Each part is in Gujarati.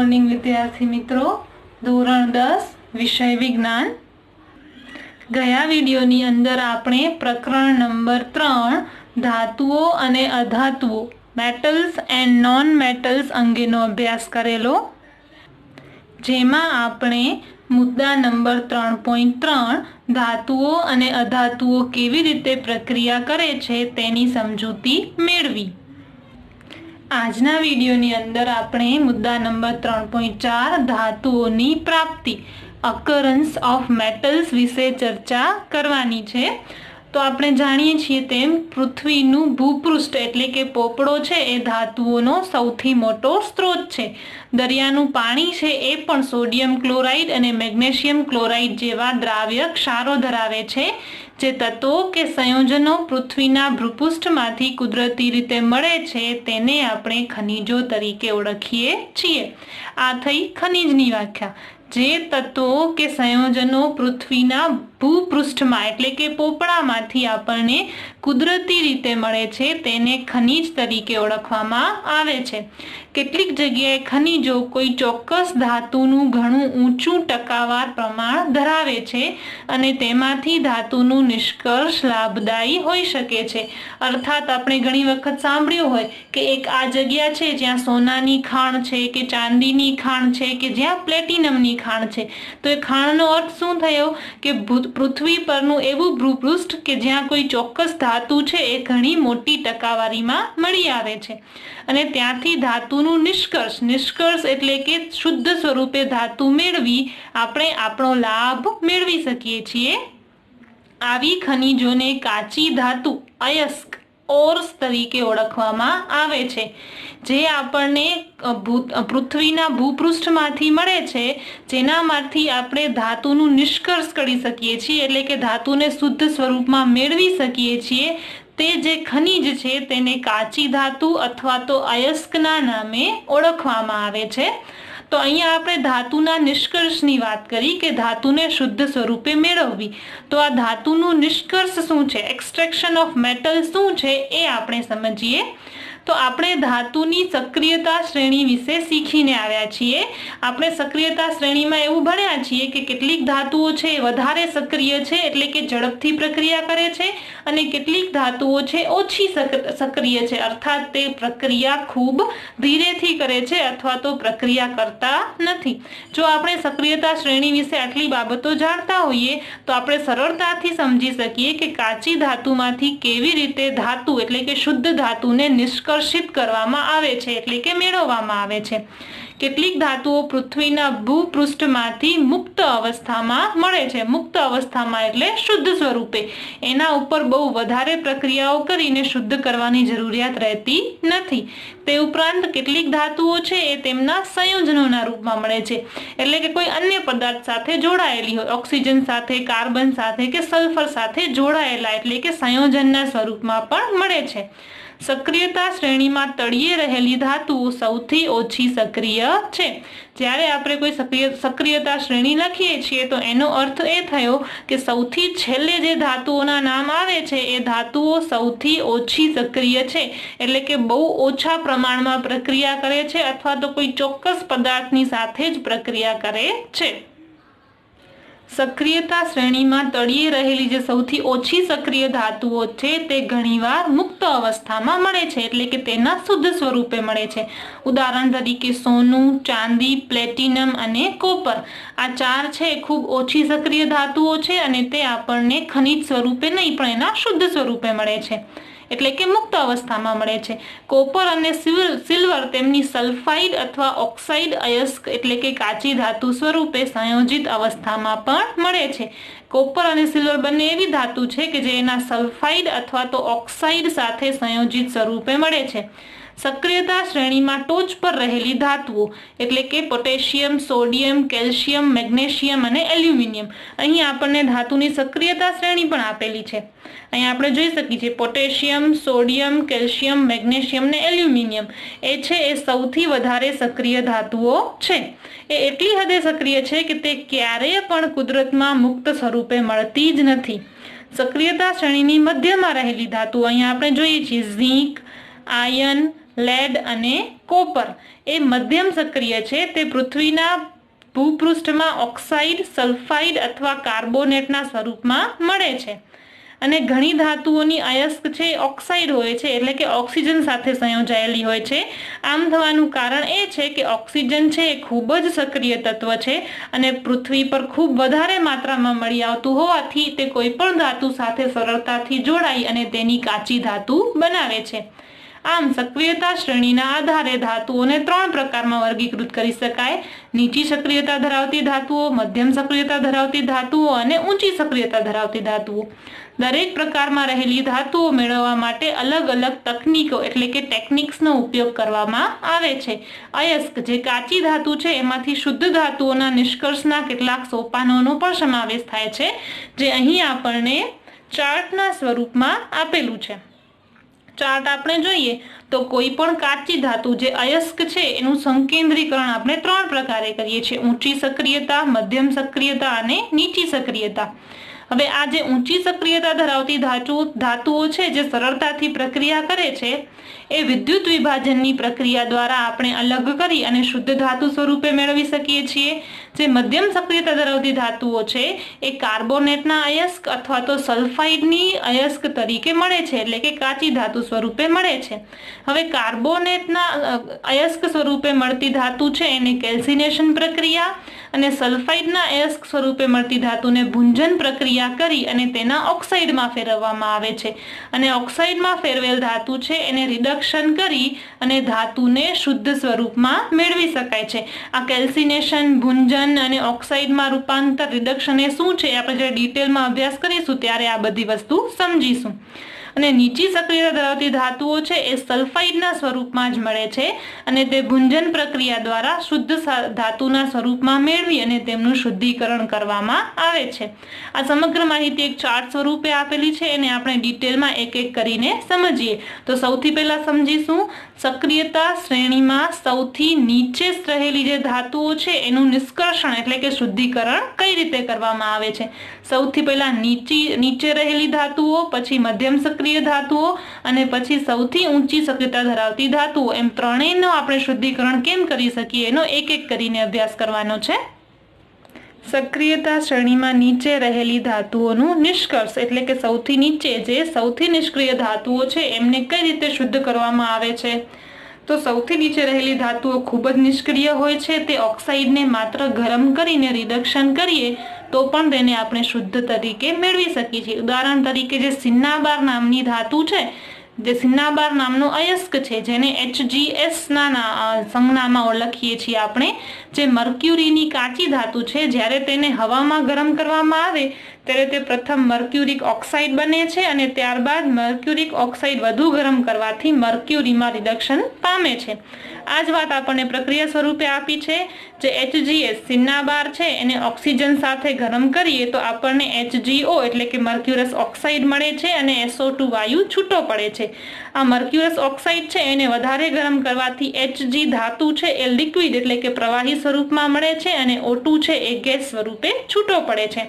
मॉर्निंग विद्यार्थी मित्रों, धोरण 10 विषय विज्ञान। गया वीडियोनी अंदर आपणे प्रकरण नंबर 3 धातुओं अने अधातुओं मेटल्स एंड नॉन मेटल्स अंगेनो अभ्यास करेलो, जेमां आपणे मुद्दा नंबर 3.3 धातुओं अने अधातुओं केवी रीते प्रक्रिया करे छे तेनी समजूती मेळवी। आजना विडियोनी अंदर आपणे मुद्दा नंबर 3.4 धातुओनी प्राप्ति अकरन्स ऑफ मेटल्स विषे चर्चा करवानी छे। तो आपणे जाणीए छीए तेम पृथ्वीनु भूपृष्ठ एटले के पोपड़ो छे ए धातुओनो सौथी मोटो स्त्रोत छे। दरियानु पाणी छे ए पण सोडियम क्लोराइड अने मेग्नेशियम क्लोराइड जेवा द्राव्य क्षारो धरावे छे। जे तत्वों के संयोजनो पृथ्वीना भूपृष्ठमांथी कुदरती रीते मळे छे तेने आपणे खनिजो तरीके ओळखीए छीए। आ थई खनिजनी व्याख्या। जे तत्वों के संयोजनो पृथ्वीना भूपृष्ठमां एटले के पोपड़ामांथी आपणे कुदरती रीते मळे छे तेने खनिज तरीके ओळखवामां आवे छे। કેટલીક જગ્યાએ ખનિજો કોઈ ચોક્કસ ધાતુનું ઘણું ઊંચું ટકાવાર પ્રમાણ ધરાવે છે અને તેમાંથી ધાતુનું નિષ્કર્ષ લાભદાયી હોઈ શકે છે। અર્થાત આપણે ઘણી વખત સાંભળ્યું હોય કે એક આ જગ્યા છે જ્યાં સોનાની ખાણ છે કે ચાંદીની ખાણ છે કે જ્યાં પ્લેટિનમની ખાણ છે। તો એ ખાણનો અર્થ શું થયો કે પૃથ્વી પરનું એવું ભૂપૃષ્ઠ કે જ્યાં કોઈ ચોક્કસ ધાતુ છે એ ઘણી મોટી ટકાવારીમાં મળી આવે છે અને ત્યાંથી ધાતુનું निष्कर्ष एटले के शुद्ध स्वरूपे धातु मेळवी आपणे आपणो लाभ मेळवी सकीए छीए। आवी खनिजोने काची धातु अयस्क ओर्स तरीके ओळखवामां आवे छे। जे आपणे पृथ्वीना भूपृष्ठमांथी मळे छे जेनामांथी आपणे धातुनुं निष्कर्ष करी सकीए छीए एटले के धातुने शुद्ध स्वरूपमां मेळवी सकीए छीए। ते जे खनिज छे तेने काची धातु अथवा तो अयस्कना नामे ओळखवामां आवे छे। तो अहींया आपणे धातुना निष्कर्षनी वात करी के धातुने शुद्ध स्वरूपे मेळववी। तो आ धातुनुं निष्कर्ष शुं छे, एक्सट्रेक्शन ऑफ मेटल शुं छे ए आपणे समजीए। तो आपणे धातुनी सक्रियता श्रेणी विषे शीखीने आव्या छीए। आपणे सक्रियता श्रेणीमां एवुं भण्या छीए के केटलीक धातुओ छे वधारे सक्रिय छे एटले के झड़पथी प्रक्रिया करे छे अने केटलीक धातुओ छे ओછી सक्रिय छे अर्थात ते प्रक्रिया खूब धीरेथी करे छे अथवा तो प्रक्रिया करता नथी। जो आपणे सक्रियता श्रेणी विषे आटली बाबतो जाणता होईए तो आपणे सरळताथी समजी सकीए के काची धातुमांथी केवी रीते धातु एटले के शुद्ध धातुने निष्कर्षित करवामां आवे छे एटले के मेळववामां आवे छे। કેટલીક ધાતુઓ પૃથ્વીના ભૂપૃષ્ઠમાંથી મુક્ત અવસ્થામાં મળે છે। મુક્ત અવસ્થામાં એટલે શુદ્ધ સ્વરૂપે। એના ઉપર બહુ વધારે પ્રક્રિયાઓ કરીને શુદ્ધ કરવાની જરૂરિયાત રહેતી નથી। તે ઉપરાંત કેટલીક ધાતુઓ છે એ તેમના સંયોજનોના રૂપમાં મળે છે એટલે કે કોઈ અન્ય પદાર્થ સાથે જોડાયેલી હોય, ઓક્સિજન સાથે, કાર્બન સાથે કે સલ્ફર સાથે જોડાયેલા એટલે કે સંયોજનના સ્વરૂપમાં પણ મળે છે। सक्रियता श्रेणी में तळिये रहेली धातुओं सौथी ओછી सक्रिय छे। ज्यारे आपणे कोई सक्रियता श्रेणी लखीए छीए तो एनो अर्थ ए थयो के सौथी छेल्ले जे धातुओना नाम आवे छे ए धातुओ सौथी ओછી सक्रिय छे एटले के बहु ओछा प्रमाणमां प्रक्रिया करे छे अथवा तो कोई चोक्कस पदार्थनी साथे ज प्रक्रिया करे छे। सक्रियता श्रेणी में तळिये रहेली जे सौथी ओછી सक्रिय धातुओ छे ते घणीवार मुक्त अवस्था में मळे छे एटले के तेना शुद्ध स्वरूपे मळे छे। उदाहरण तरीके सोनू, चांदी, प्लेटिनम अने कोपर आ चार छे खूब ओછી सक्रिय धातुओ छे अने ते आपणने खनिज स्वरूपे नहीं पण एना शुद्ध स्वरूपे मळे छे એટલે કે મુક્ત અવસ્થામાં મળે છે। કોપર અને સિલ્વર તેમની સલ્ફાઇડ અથવા ઓક્સાઇડ અયસ્ક એટલે કે કાચી ધાતુ સ્વરૂપે સંયોજિત અવસ્થામાં પણ મળે છે। કોપર અને સિલ્વર બંને એવી ધાતુ છે કે જે એના સલ્ફાઇડ અથવા તો ઓક્સાઇડ સાથે સંયોજિત સ્વરૂપે મળે છે। सक्रियता श्रेणी में टोच पर रहेली धातुओं एटले के पोटेशियम, सोडियम, केल्शियम, मेग्नेशियम अने एल्युमिनियम। अहीं आपणे धातुनी सक्रियता श्रेणी पण आपेली छे। अहीं आपणे जोई शकीए छीए पोटेशियम, सोडियम, केल्शियम, मेग्नेशियम ने एल्युमिनियम ए छे ए सौथी वधारे सक्रिय धातुओ छे। ए एटली हदे सक्रिय छे के ते क्यारेय पण कुदरतमां मुक्त स्वरूपे मळती ज नथी। सक्रियता श्रेणीनी मध्यमां रहेली धातु अहीं आपणे जोईए छीए झिंक, आयन, લેડ અને કોપર એ મધ્યમ સક્રિય છે. તે પૃથ્વીના ભૂપૃષ્ઠમાં ઓક્સાઇડ, સલ્ફાઇડ અથવા કાર્બોનેટના સ્વરૂપમાં મળે છે. અને ઘણી ધાતુઓની અયસ્ક છે ઓક્સાઇડ હોય છે, એટલે કે ઓક્સિજન સાથે સંયોજાયેલી હોય છે. આમ થવાનું કારણ એ છે કે ઓક્સિજન છે એ ખૂબ જ સક્રિય તત્વ છે અને પૃથ્વી પર ખૂબ વધારે માત્રામાં મળી આવતું હોવાથી તે કોઈ પણ ધાતુ સાથે સરળતાથી જોડાઈ અને તેની કાચી ધાતુ બનાવે છે. આમ સક્રિયતા શ્રેણીના આધારે ધાતુઓને 3 પ્રકારમાં વર્ગીકૃત કરી શકાય: નીચી સક્રિયતા ધરાવતી ધાતુઓ, મધ્યમ સક્રિયતા ધરાવતી ધાતુઓ અને ઊંચી સક્રિયતા ધરાવતી ધાતુઓ. દરેક પ્રકારમાં રહેલી ધાતુઓ મેળવવા માટે અલગ અલગ તકનીકો એટલે કે ટેકનિક્સનો ઉપયોગ કરવામાં આવે છે. અયસ્ક જે કાચી ધાતુ છે એમાંથી શુદ્ધ ધાતુઓના નિષ્કર્ષના કેટલાક સોપાનોનો પણ સમાવેશ થાય છે, જે અહીં આપણને ચાર્ટના સ્વરૂપમાં આપેલું છે. ચાર્ટ આપણે જોઈએ તો કોઈ પણ કાચી ધાતુ જે અયસ્ક છે એનું સંકેન્દ્રીકરણ આપણે 3 પ્રકારે કરીએ છીએ: ઊંચી સક્રિયતા, મધ્યમ સક્રિયતા અને નીચી સક્રિયતા. હવે આ જે ઊંચી સક્રિયતા ધરાવતી ધાતુઓ છે જે સરળતાથી પ્રક્રિયા કરે છે એ વિદ્યુત વિભાજનની પ્રક્રિયા દ્વારા આપણે અલગ કરી અને શુદ્ધ ધાતુ સ્વરૂપે મેળવી શકીએ છીએ. જે મધ્યમ સક્રિયતા ધરાવતી ધાતુઓ છે એ કાર્બોનેટના અયસ્ક અથવા તો સલ્ફાઇડની અયસ્ક તરીકે મળે છે, એટલે કે કાચી ધાતુ સ્વરૂપે મળે છે. હવે કાર્બોનેટના અયસ્ક સ્વરૂપે મળતી ધાતુ છે એને કેલ્સિનેશન પ્રક્રિયા અને સલ્ફાઇડના અયસ્ક સ્વરૂપે મળતી ધાતુને ભુંજન પ્રક્રિયા કરી અને તેના ઓક્સાઇડમાં ફેરવવામાં આવે છે. અને ઓક્સાઇડમાં ફેરવેલ ધાતુ છે એને રિડક્શન કરી અને ધાતુને શુદ્ધ સ્વરૂપમાં મેળવી શકાય છે. આ કેલ્સિનેશન, ભુંજન અને ઓક્સાઇડમાં રૂપાંતર, રિડક્શન એ શું છે આપણે જ્યારે ડિટેલમાં અભ્યાસ કરીશું ત્યારે આ બધી વસ્તુ સમજીશું. અને નીચી સક્રિયતા ધરાવતી ધાતુઓ છે એ સલ્ફાઇડના સ્વરૂપમાં જ મળે છે અને તે ભુંજન પ્રક્રિયા દ્વારા શુદ્ધ ધાતુના સ્વરૂપમાં મેળવી અને તેમનું શુદ્ધિકરણ કરવામાં આવે છે. આ સમગ્ર માહિતી એક ચાર્ટ સ્વરૂપે આપેલી છે એને આપણે ડિટેલમાં એક એક કરીને સમજીએ. તો સૌથી પહેલા સમજીશું સક્રિયતા શ્રેણીમાં સૌથી નીચે રહેલી જે ધાતુઓ છે એનું નિષ્કર્ષણ એટલે કે શુદ્ધિકરણ કઈ રીતે કરવામાં આવે છે. સૌથી પહેલા નીચે રહેલી ધાતુઓ, પછી મધ્યમ સક્રિય ધાતુઓ અને પછી સૌથી ઊંચી સક્રિયતા ધરાવતી ધાતુઓ, એમ ત્રણેયનો આપણે શુદ્ધિકરણ કેમ કરી શકીએ એનો એક એક કરીને અભ્યાસ કરવાનો છે. સક્રિયતા શ્રેણીમાં નીચે રહેલી ધાતુઓનું નિષ્કર્ષ એટલે કે સૌથી નીચે જે સૌથી નિષ્ક્રિય ધાતુઓ છે એમને કઈ રીતે શુદ્ધ કરવામાં આવે છે. તો સૌથી નીચે રહેલી ધાતુઓ ખૂબ જ નિષ્ક્રિય હોય છે. તે ઓક્સાઇડને માત્ર ગરમ કરીને રિડક્શન કરીએ તો પણ તેને આપણે શુદ્ધ તરીકે મેળવી શકીએ છીએ. ઉદાહરણ તરીકે જે સિન્નાબાર નામની ધાતુ છે, જે સિન્નાબાર નામનો અયસ્ક છે જેને HgS ના સંજ્ઞામાં ઓળખીએ છીએ આપણે, જે મર્ક્યુરીની કાચી ધાતુ છે, જ્યારે તેને હવામાં ગરમ કરવામાં આવે ત્યારે તે પ્રથમ મર્ક્યુરિક ઓક્સાઇડ બને છે અને ત્યારબાદ મર્ક્યુરિક ઓક્સાઇડ વધુ ગરમ કરવાથી મર્ક્યુરીમાં રિડક્શન પામે છે. આ જ વાત આપણને પ્રક્રિયા સ્વરૂપે આપી છે. જે HgS સિન્નાબાર છે એને ઓક્સિજન સાથે ગરમ કરીએ તો આપણને HgO એટલે કે મર્ક્યુરસ ઓક્સાઇડ મળે છે અને SO2 વાયુ છૂટો પડે છે. આ મર્ક્યુરસ ઓક્સાઇડ છે એને વધારે ગરમ કરવાથી Hg ધાતુ છે એ લિક્વિડ એટલે કે પ્રવાહી સ્વરૂપમાં મળે છે અને O2 છે એ ગેસ સ્વરૂપે છૂટો પડે છે.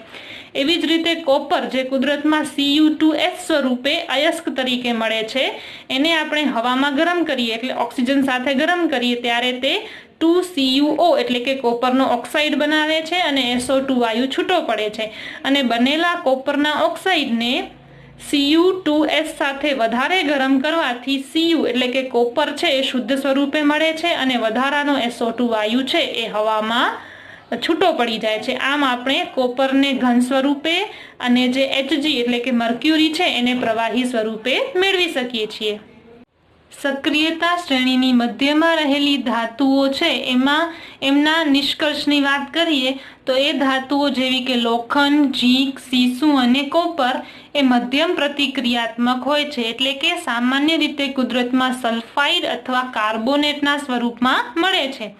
એવી જ રીતે કોપર જે કુદરતમાં Cu2S સ્વરૂપે અયસ્ક તરીકે મળે છે, એને આપણે હવામાં ગરમ કરીએ એટલે ઓક્સિજન સાથે ગરમ કરીએ ત્યારે તે 2CuO એટલે કે કોપરનો ઓક્સાઇડ બનાવે છે અને SO2 વાયુ છૂટો પડે છે. અને બનેલા કોપરના ઓક્સાઇડને Cu2S સાથે વધારે ગરમ કરવાથી Cu એટલે કે કોપર છે એ શુદ્ધ સ્વરૂપે મળે છે અને વધારાનો SO2 વાયુ છે એ હવામાં છૂટો પડી જાય છે. આમ આપણે કોપરને ઘન સ્વરૂપે અને જે Hg એટલે કે મર્ક્યુરી છે એને પ્રવાહી સ્વરૂપે મેળવી શકીએ છીએ. સક્રિયતા શ્રેણીની મધ્યમાં રહેલી ધાતુઓ છે એમાં એમના નિષ્કર્ષની વાત કરીએ તો એ ધાતુઓ જેવી કે લોખંડ, ઝીંક, સીસું અને કોપર એ મધ્યમ પ્રતિક્રિયાત્મક હોય છે, એટલે કે સામાન્ય રીતે કુદરતમાં સલ્ફાઇડ અથવા કાર્બોનેટના સ્વરૂપમાં મળે છે.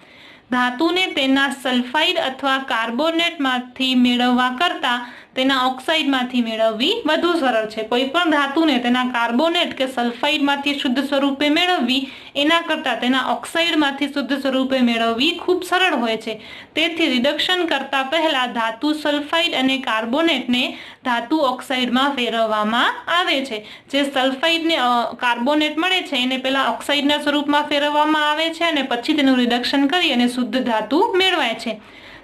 ધાતુને તેના સલ્ફાઇડ અથવા કાર્બોનેટમાંથી મેળવવા કરતાં તેના ઓક્સાઇડમાંથી મેળવવી વધુ સરળ છે। કોઈ પણ ધાતુને તેના કાર્બોનેટ કે સલ્ફાઇડમાંથી શુદ્ધ સ્વરૂપે મેળવવી એના કરતાં તેના ઓક્સાઇડમાંથી શુદ્ધ સ્વરૂપે મેળવવી ખૂબ સરળ હોય છે। તેથી રિડક્શન કરતા પહેલા ધાતુ સલ્ફાઇડ અને કાર્બોનેટને ધાતુ ઓક્સાઇડમાં ફેરવવામાં આવે છે। જે સલ્ફાઇડને કાર્બોનેટ મળે છે એને પહેલા ઓક્સાઇડના સ્વરૂપમાં ફેરવવામાં આવે છે અને પછી તેનું રિડક્શન કરી અને શુદ્ધ ધાતુ મેળવાય છે।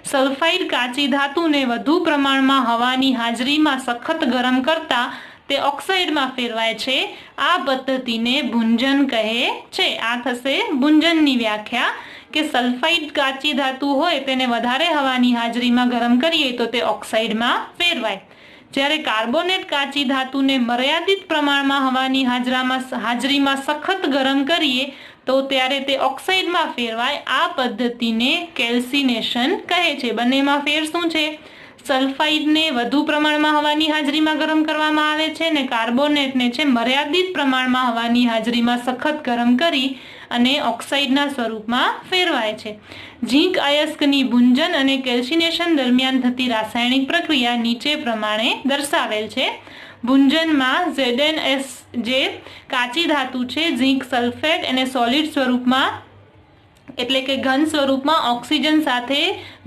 સલ્ફાઇડ કાચી ધાતુને વધુ પ્રમાણમાં હવાની હાજરીમાં સખત ગરમ કરતા તે ઓક્સાઇડમાં ફેરવાય છે। આ પદ્ધતિને ભુંજન કહે છે। આ થશે ભુંજનની વ્યાખ્યા કે સલ્ફાઇડ કાચી ધાતુ હોય તેને વધારે હવાની હાજરીમાં ગરમ કરીએ તો તે ઓક્સાઇડમાં ફેરવાય, જ્યારે કાર્બોનેટ કાચી ધાતુને મર્યાદિત પ્રમાણમાં હવાની હાજરીમાં સખત ગરમ કરીએ તો ત્યારે તે ઓક્સાઇડમાં ફેરવાય। આ પદ્ધતિને કેલ્સિનેશન કહે છે। બંનેમાં ફેર શું છે? સલ્ફાઇડને વધુ પ્રમાણમાં હવાની હાજરીમાં ગરમ કરવામાં આવે છે અને કાર્બોનેટને છે મર્યાદિત પ્રમાણમાં હવાની હાજરીમાં સખત ગરમ કરી અને ઓક્સાઇડના સ્વરૂપમાં ફેરવાય છે। ઝીંક અયસ્કની ભુંજન અને કેલ્સિનેશન દરમિયાન થતી રાસાયણિક પ્રક્રિયા નીચે પ્રમાણે દર્શાવેલ છે। ભુંજનમાં ZnS જે કાચી ધાતુ છે ઝીંક સલ્ફેટ એને સોલિડ સ્વરૂપમાં એટલે કે ઘન સ્વરૂપમાં ઓક્સિજન સાથે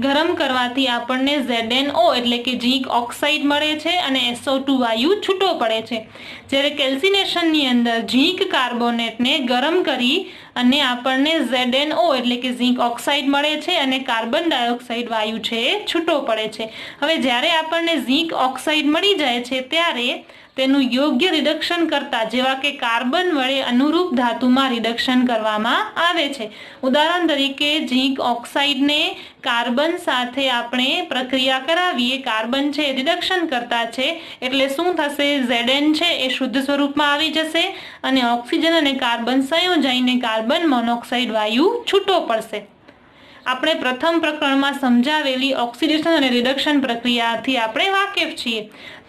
ગરમ કરવાથી આપણને ZnO એટલે કે ઝીંક ઓક્સાઇડ મળે છે અને SO2 વાયુ છૂટો પડે છે। જ્યારે કેલ્સિનેશનની અંદર ઝીંક કાર્બોનેટને ગરમ કરી અને આપણને ZnO એટલે કે ઝીંક ઓક્સાઇડ મળે છે અને કાર્બન ડાયોક્સાઇડ વાયુ છે છૂટો પડે છે। હવે જ્યારે આપણને ઝીંક ઓક્સાઇડ મળી જાય છે ત્યારે તેનું યોગ્ય રિડક્શન કરતા જેવા કે કાર્બન વડે અનુરૂપ ધાતુમાં રિડક્શન કરવામાં આવે છે। ઉદાહરણ તરીકે ઝીંક ઓક્સાઇડને કાર્બન સાથે આપણે પ્રક્રિયા કરાવીએ, કાર્બન છે રિડક્શન કરતા છે એટલે શું થશે? Zn છે એ શુદ્ધ સ્વરૂપમાં આવી જશે અને ઓક્સિજન અને કાર્બન સંયોજાઈને કાર્બન મોનોક્સાઇડ વાયુ છૂટો પડશે। આપણે પ્રથમ પ્રકરણમાં સમજાવેલી ઓક્સિડેશન અને રિડક્શન પ્રક્રિયાથી આપણે વાકેફ છીએ।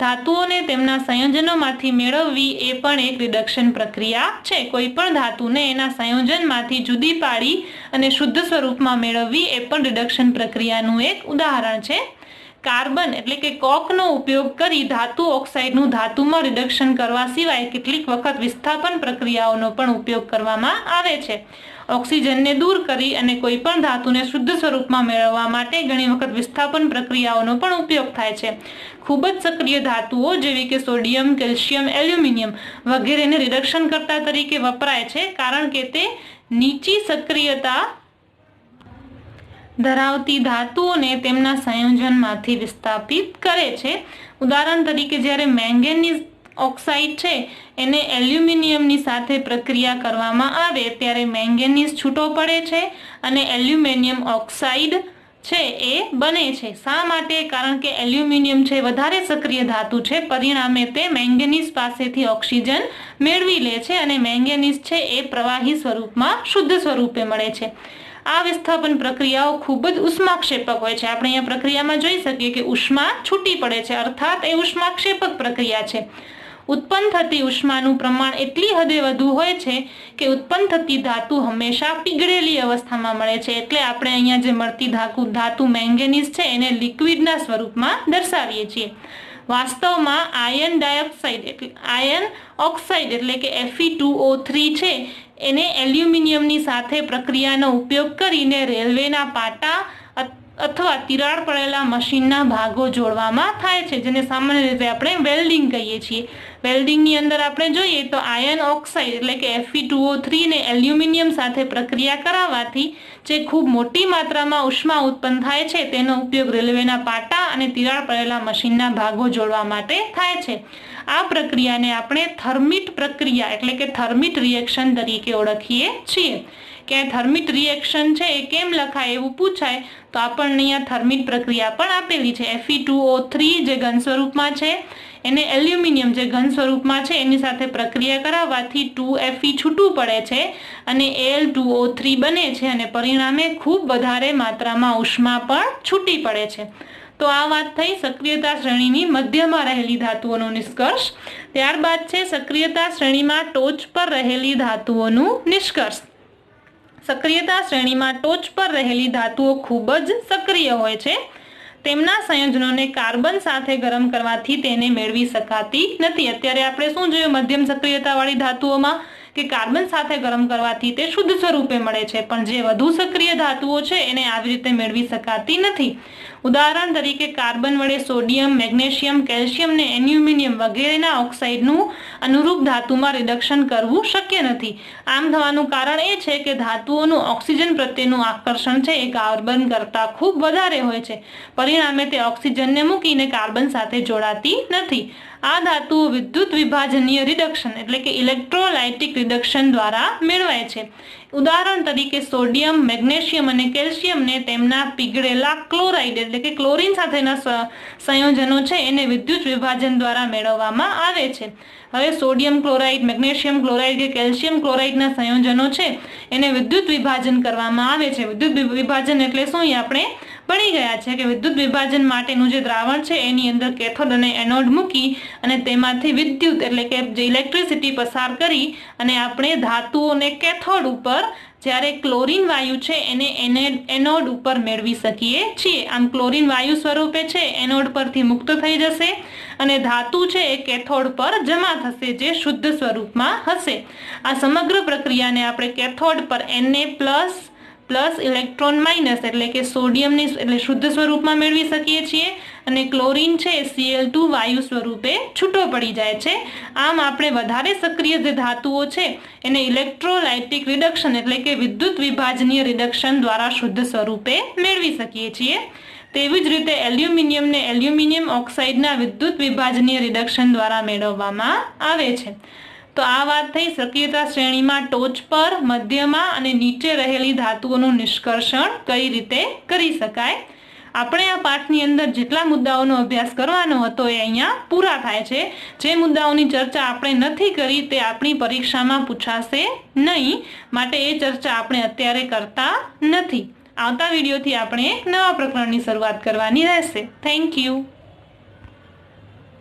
ધાતુઓને તેમના સંયોજનોમાંથી મેળવવી એ પણ એક રિડક્શન પ્રક્રિયા છે। કોઈ પણ ધાતુને એના સંયોજનમાંથી જુદી પાડી અને શુદ્ધ સ્વરૂપમાં મેળવવી એ પણ રિડક્શન પ્રક્રિયાનું એક ઉદાહરણ છે। કાર્બન એટલે કે કોકનો ઉપયોગ કરી ધાતુ ઓક્સાઇડનું ધાતુમાં રિડક્શન કરવા સિવાય કેટલીક વખત વિસ્થાપન પ્રક્રિયાઓનો પણ ઉપયોગ કરવામાં આવે છે। ઓક્સિજનને દૂર કરી અને કોઈ પણ ધાતુને શુદ્ધ સ્વરૂપમાં મેળવવા માટે ઘણી વખત વિસ્થાપન પ્રક્રિયાઓનો પણ ઉપયોગ થાય છે। ખૂબ જ સક્રિય ધાતુઓ જેવી કે સોડિયમ, કેલ્શિયમ, એલ્યુમિનિયમ વગેરેને રિડક્શન કરતા તરીકે વપરાય છે કારણ કે તે નીચી સક્રિયતા ધરાવતી ધાતુઓને તેમના સંયોજનમાંથી વિસ્થાપિત કરે છે। ઉદાહરણ તરીકે જ્યારે મેંગેનીઝ ઓક્સાઇડ છે એને એલ્યુમિનિયમની સાથે પ્રક્રિયા કરવામાં આવે ત્યારે મેંગેનીઝ છૂટો પડે છે અને એલ્યુમિનિયમ ઓક્સાઇડ છે એ બને છે। શા માટે? કારણ કે એલ્યુમિનિયમ છે વધારે સક્રિય ધાતુ છે, પરિણામે તે મેંગેનીઝ પાસેથી ઓક્સિજન મેળવી લે છે અને મેંગેનીઝ છે એ પ્રવાહી સ્વરૂપમાં શુદ્ધ સ્વરૂપે મળે છે। આ વિસ્થાપન પ્રક્રિયાઓ ખૂબ જ ઉષ્માક્ષેપક હોય છે। આપણે અહીંયા પ્રક્રિયામાં જોઈ શકીએ કે ઉષ્મા છૂટી પડે છે, અર્થાત એ ઉષ્માક્ષેપક પ્રક્રિયા છે। ઉત્પન્ન થતી ઉષ્માનું પ્રમાણ એટલી હદે વધુ હોય છે કે ઉત્પન્ન થતી ધાતુ હંમેશા પીગળેલી અવસ્થામાં મળે છે। એટલે આપણે અહીંયા જે મળતી ધાતુ મેંગેનીઝ છે એને લિક્વિડના સ્વરૂપમાં દર્શાવીએ છીએ। વાસ્તવમાં આયન ઓક્સાઇડ એટલે કે Fe2O3 છે એને એલ્યુમિનિયમની સાથે પ્રક્રિયાનો ઉપયોગ કરીને રેલવેના પાટા અથવા તિરાડ પડેલા મશીનના ભાગો જોડવામાં થાય છે, જેને સામાન્ય રીતે આપણે વેલ્ડિંગ કહીએ છીએ। વેલ્ડિંગની અંદર આપણે જોઈએ તો આયન ઓક્સાઇડ એટલે કે Fe2O3 ને એલ્યુમિનિયમ સાથે પ્રક્રિયા કરાવવાથી જે ખૂબ મોટી માત્રામાં ઉષ્મા ઉત્પન્ન થાય છે તેનો ઉપયોગ રેલવેના પાટા અને તિરાડ પડેલા મશીનના ભાગો જોડવા માટે થાય છે। આ પ્રક્રિયાને આપણે થર્મિટ પ્રક્રિયા એટલે કે થર્મિટ રિએક્શન તરીકે ઓળખીએ છીએ। કે થર્મિટ રિએક્શન છે એ કેમ લખાય એવું પૂછાય તો આપણને અહીંયા થર્મિટ પ્રક્રિયા પણ આપેલી છે। Fe2O3 જે ઘન સ્વરૂપમાં છે એને એલ્યુમિનિયમ જે ઘન સ્વરૂપમાં છે એની સાથે પ્રક્રિયા કરાવવાથી 2Fe છૂટું પડે છે અને Al2O3 બને છે અને પરિણામે ખૂબ વધારે માત્રામાં ઉષ્મા પણ છૂટી પડે છે। તો આ વાત થઈ સક્રિયતા શ્રેણીની મધ્યમાં રહેલી ધાતુઓનું નિષ્કર્ષ। ત્યારબાદ છે સક્રિયતા શ્રેણીમાં ટોચ પર રહેલી ધાતુઓનું નિષ્કર્ષ। સક્રિયતા શ્રેણીમાં ટોચ પર રહેલી ધાતુઓ ખૂબ જ સક્રિય હોય છે। તેમના સંયોજનોને કાર્બન સાથે ગરમ કરવાથી તેને મેળવી શકાતી નથી। અત્યારે આપણે શું જોયું મધ્યમ સક્રિયતાવાળી ધાતુઓમાં કે કાર્બન સાથે ગરમ કરવાથી તે શુદ્ધ સ્વરૂપે મળે છે, પણ જે વધુ સક્રિય ધાતુઓ છે એને આવી રીતે મેળવી શકાતી નથી। ઉદાહરણ તરીકે કાર્બન વડે સોડિયમ, મેગ્નેશિયમ, કેલ્શિયમ ને એલ્યુમિનિયમ વગેરેના ઓક્સાઇડનું અનુરૂપ ધાતુમાં રિડક્શન કરવું શક્ય નથી। આમ થવાનું કારણ એ છે કે ધાતુઓનું ઓક્સિજન પ્રત્યેનું આકર્ષણ છે એ કાર્બન કરતાં ખૂબ વધારે હોય છે, પરિણામે તે ઓક્સિજનને મૂકીને કાર્બન સાથે જોડાતી નથી। આ ધાતુઓ વિદ્યુત વિભાજનીય રિડક્શન એટલે કે ઇલેક્ટ્રોલાઇટિક રિડક્શન દ્વારા મેળવાય છે। ઉદાહરણ તરીકે સોડિયમ, મેગ્નેશિયમ અને કેલ્શિયમને તેમના પીગળેલા ક્લોરાઇડ એટલે કે ક્લોરીન સાથેના સંયોજનો છે એને વિદ્યુત વિભાજન દ્વારા મેળવવામાં આવે છે। હવે સોડિયમ ક્લોરાઇડ, મેગ્નેશિયમ ક્લોરાઇડ કે કેલ્શિયમ ક્લોરાઇડના સંયોજનો છે એને વિદ્યુત વિભાજન કરવામાં આવે છે। વિદ્યુત વિભાજન એટલે શું એ આપણે ભણી ગયા છે કે વિદ્યુત વિભાજન માટેનું જે દ્રાવણ છે એની અંદર કેથોડ અને એનોડ મૂકી અને તેમાંથી વિદ્યુત એટલે કે જે ઇલેક્ટ્રિસિટી પસાર કરી અને આપણે ધાતુઓને કેથોડ ઉપર જ્યારે ક્લોરીન વાયુ છે એને એનોડ ઉપર મેળવી શકીએ છીએ। આમ ક્લોરીન વાયુ સ્વરૂપે છે એનોડ પરથી મુક્ત થઈ જશે અને ધાતુ છે એ કેથોડ પર જમા થશે જે શુદ્ધ સ્વરૂપમાં હશે। આ સમગ્ર પ્રક્રિયાને આપણે કેથોડ પર Na+ ઇલેક્ટ્રોન માઇનસ એટલે કે સોડિયમની એટલે શુદ્ધ સ્વરૂપમાં મેળવી શકીએ છીએ અને ક્લોરીન છે Cl2 વાયુ સ્વરૂપે છૂટો પડી જાય છે। આમ આપણે વધારે સક્રિય જે ધાતુઓ છે એને ઇલેક્ટ્રોલાઇટિક રિડક્શન એટલે કે વિદ્યુત વિભાજનીય રિડક્શન દ્વારા શુદ્ધ સ્વરૂપે મેળવી શકીએ છીએ। તેવી જ રીતે એલ્યુમિનિયમને એલ્યુમિનિયમ ઓક્સાઇડના વિદ્યુત વિભાજનીય રિડક્શન દ્વારા મેળવવામાં આવે છે। તો આ વાત થઈ સક્રિયતા શ્રેણીમાં ટોચ પર, મધ્યમાં અને નીચે રહેલી ધાતુઓનું નિષ્કર્ષણ કઈ રીતે કરી શકાય। આપણે આ પાઠની અંદર જેટલા મુદ્દાઓનો અભ્યાસ કરવાનો હતો એ અહીંયા પૂરા થાય છે। જે મુદ્દાઓની ચર્ચા આપણે નથી કરી તે આપણી પરીક્ષામાં પૂછાશે નહીં, માટે એ ચર્ચા આપણે અત્યારે કરતા નથી। આવતા વિડીયોથી આપણે એક નવા પ્રકરણની શરૂઆત કરવાની રહેશે। Thank you.